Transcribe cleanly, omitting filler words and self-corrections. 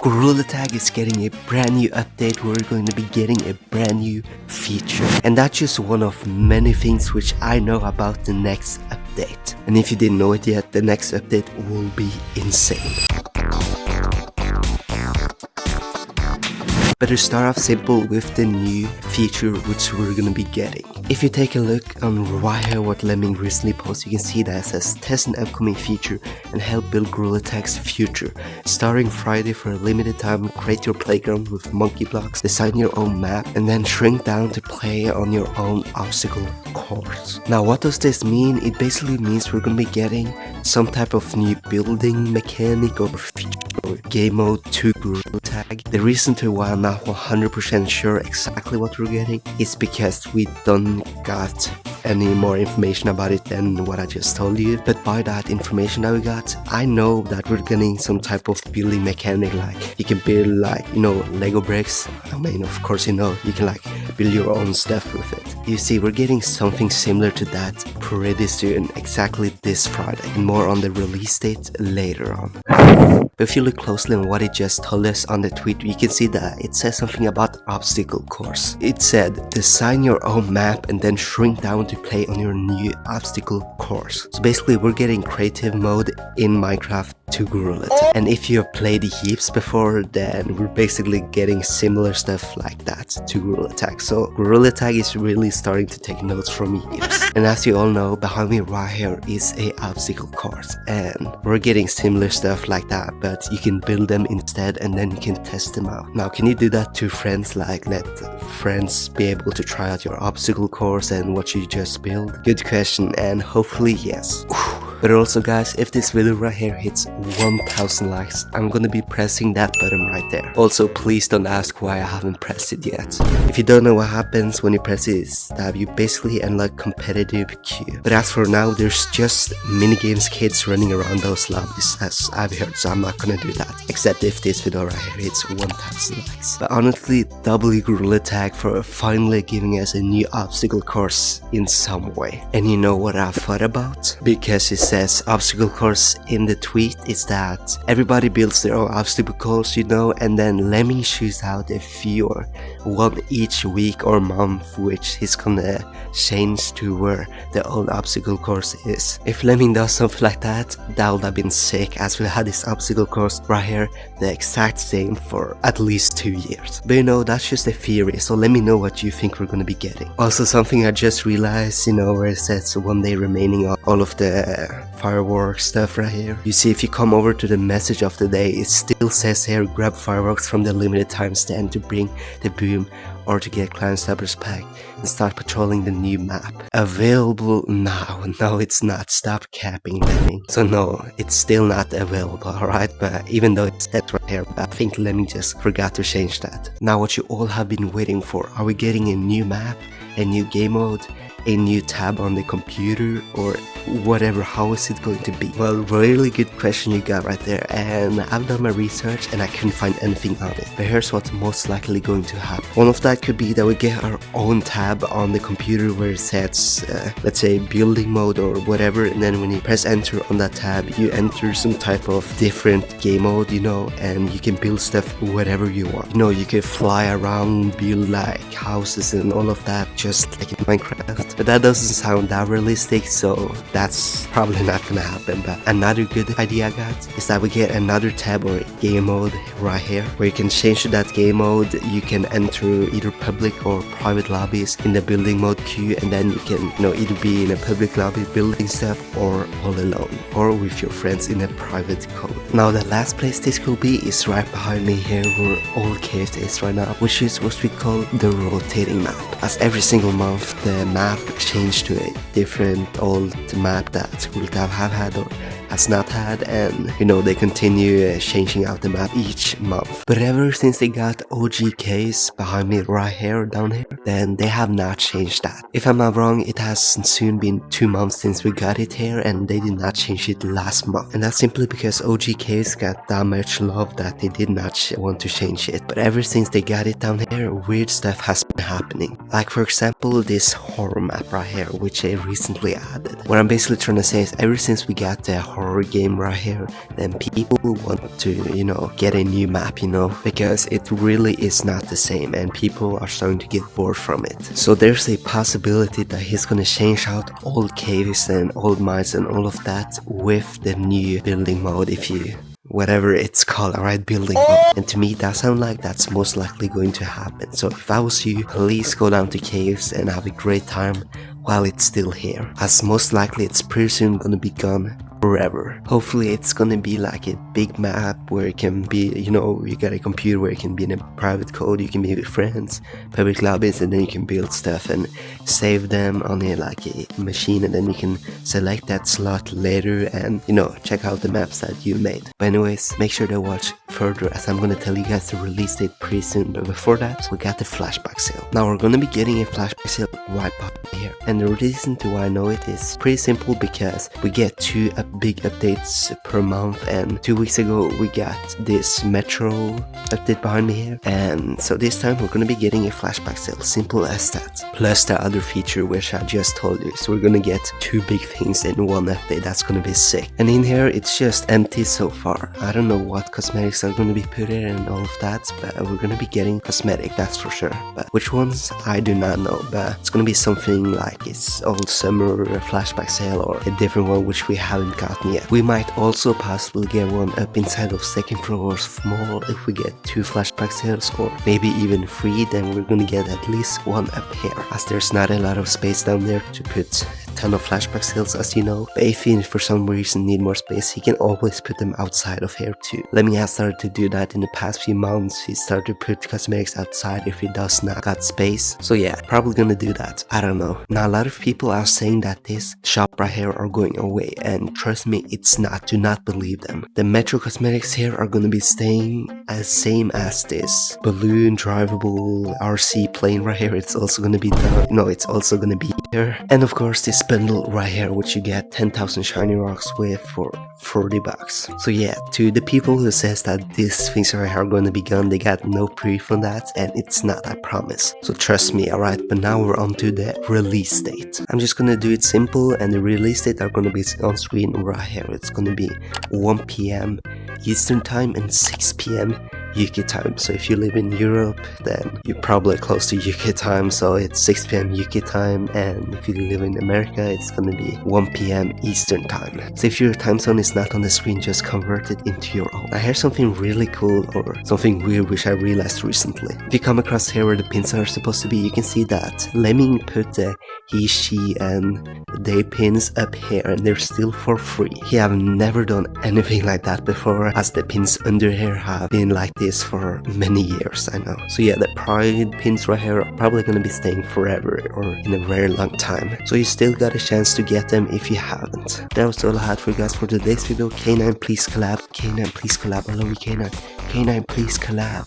Gorilla Tag is getting a brand new update. We're going to be getting a brand new feature. And that's just one of many things which I know about the next update. And if you didn't know it yet, the next update will be insane. But to start off simple with the new feature which we're gonna be getting. If you take a look on right here what Lemming recently posted, you can see that it says test an upcoming feature and help build Gorilla Tag's future. Starting Friday for a limited time, create your playground with monkey blocks, design your own map, and then shrink down to play on your own obstacle course. Now what does this mean? It basically means we're gonna be getting some type of new building mechanic or feature or game mode to Gorilla Tag. The reason to why I'm not 100% sure exactly what we're getting is because we don't got any more information about it than what I just told you. But by that information that we got, I know that we're getting some type of building mechanic, like you can build like, you know, Lego bricks. I mean, of course, you know, you can like build your own stuff with it. You see, we're getting something similar to that pretty soon, exactly this Friday, and more on the release date later on. But if you look closely on what it just told us on the tweet, you can see that it says something about obstacle course. It said, design your own map and then shrink down to play on your new obstacle course. So basically we're getting creative mode in Minecraft to Gorilla Tag. And if you have played heaps before, then we're basically getting similar stuff like that to Gorilla Tag. So Gorilla Tag is really starting to take notes from heaps. And as you all know, behind me right here is a obstacle course, and we're getting similar stuff like that, but you can build them instead and then you can test them out. Now, can you do that to friends? Like let friends be able to try out your obstacle course and what you just built? Good question, and hopefully yes. But also guys, if this video right here hits 1000 likes, I'm gonna be pressing that button right there. Also, please don't ask why I haven't pressed it yet. If you don't know what happens when you press it, is that you basically unlock competitive queue. But as for now, there's just minigames kids running around those lobbies, as I've heard, so I'm not gonna do that. Except if this video right here hits 1000 likes. But honestly, double Gorilla Tag for finally giving us a new obstacle course in some way. And you know what I thought about? Because it says obstacle course in the tweet is that everybody builds their own obstacle course, you know, and then Lemming shoots out a few or one each week or month, which he's gonna change to where the old obstacle course is. If Lemming does something like that, that would have been sick, as we had this obstacle course right here, the exact same for at least 2 years. But you know, that's just a theory, so let me know what you think we're gonna be getting. Also, something I just realized, you know, where it says 1 day remaining on all of the fireworks stuff right here. You see, if you come over to the message of the day, it still says here, grab fireworks from the limited time stand to bring the boom or to get Clan Stubber's pack and start patrolling the new map. Available now. No, it's not. Stop capping, Lemming. So no, it's still not available, alright? But even though it's set right here, I think Lemming just forgot to change that. Now what you all have been waiting for, are we getting a new map, a new game mode, a new tab on the computer, or whatever? How is it going to be? Well, really good question you got right there, and I've done my research and I couldn't find anything on it. But here's what's most likely going to happen. One of that could be that we get our own tab on the computer where it says let's say building mode or whatever, and then when you press enter on that tab, you enter some type of different game mode, you know, and you can build stuff whatever you want. You know, you can fly around, build like houses and all of that, just like in Minecraft. But that doesn't sound that realistic, so that's probably not gonna happen. But another good idea I got is that we get another tab or game mode right here, where you can change to that game mode. You can enter either public or private lobbies in the building mode queue, and then you can, you know, either be in a public lobby building stuff or all alone or with your friends in a private code. Now the last place this could be is right behind me here, where all caves is right now, which is what we call the rotating map. As every single month the map changed to a different old map that will have had or has not had, and you know, they continue changing out the map each month. But ever since they got OG caves behind me right here, down here, then they have not changed that. If I'm not wrong, it has soon been 2 months since we got it here, and they did not change it last month. And that's simply because OG caves got that much love that they did not want to change it. But ever since they got it down here, weird stuff has been happening. Like for example, this horror map right here, which they recently added. What I'm basically trying to say is, ever since we got the horror horror game right here, then people want to, you know, get a new map, you know, because it really is not the same and people are starting to get bored from it. So there's a possibility that he's gonna change out old caves and old mines and all of that with the new building mode, if you whatever it's called, alright, building mode. And to me that sounds like that's most likely going to happen. So if I was you, please go down to caves and have a great time while it's still here, as most likely it's pretty soon gonna be gone forever. Hopefully it's gonna be like a big map where it can be, you know, you got a computer where it can be in a private code, you can be with friends, public lobbies, and then you can build stuff and save them on a like a machine, and then you can select that slot later and, you know, check out the maps that you made. But anyways, make sure to watch further as I'm gonna tell you guys the release date pretty soon. But before that, we got the flashback sale. Now we're gonna be getting a flashback sale right up here, and the reason to why I know it is pretty simple, because we get two big updates per month, and 2 weeks ago we got this metro update behind me here, and so this time we're gonna be getting a flashback sale, simple as that, plus the other feature which I just told you. So we're gonna get two big things in one update. That's gonna be sick. And in here it's just empty so far. I don't know what cosmetics are gonna be put in and all of that, but we're gonna be getting cosmetic, that's for sure. But which ones I do not know, but it's gonna be something like it's old summer flashback sale or a different one which we haven't gotten yet. We might also possibly get one up inside of second floor mall if we get two flashback sales, or maybe even 3. Then we're gonna get at least one up here, as there's not a lot of space down there to put a ton of flashback sales, as you know. But if you for some reason need more space, you can always put them outside of here too. Lemming has started to do that in the past few months. He started to put cosmetics outside if he does not got space. So yeah, probably gonna do that. I don't know. Now a lot of people are saying that this shop right here are going away, and trust me, it's not. Do not believe them. The metro cosmetics here are gonna be staying as same as this balloon drivable RC plane right here. It's also gonna be done. No, it's also gonna be here. And of course this bundle right here, which you get 10,000 shiny rocks with for 40 bucks. So yeah, to the people who says that these things right here are gonna be gone, they got no proof on that, and it's not, I promise. So trust me, alright. But now we're on to the release date. I'm just gonna do it simple, and the release date are gonna be on screen right here. It's gonna be 1 p.m. Eastern time and 6 p.m. UK time. So if you live in Europe, then you're probably close to UK time, so it's 6 p.m. UK time, and if you live in America, it's gonna be 1 p.m. Eastern time. So if your time zone is not on the screen, just convert it into your own. Now here's something really cool, or something weird which I realized recently. If you come across here where the pins are supposed to be, you can see that Lemming put the he, she, and they pins up here, and they're still for free. He have never done anything like that before, as the pins under here have been like this for many years, I know. So yeah, the pride pins right here are probably gonna be staying forever, or in a very long time. So you still got a chance to get them if you haven't. That was all I had for you guys for today's video. K9 please collab. K9 please collab. I love you, K9. K9 please collab.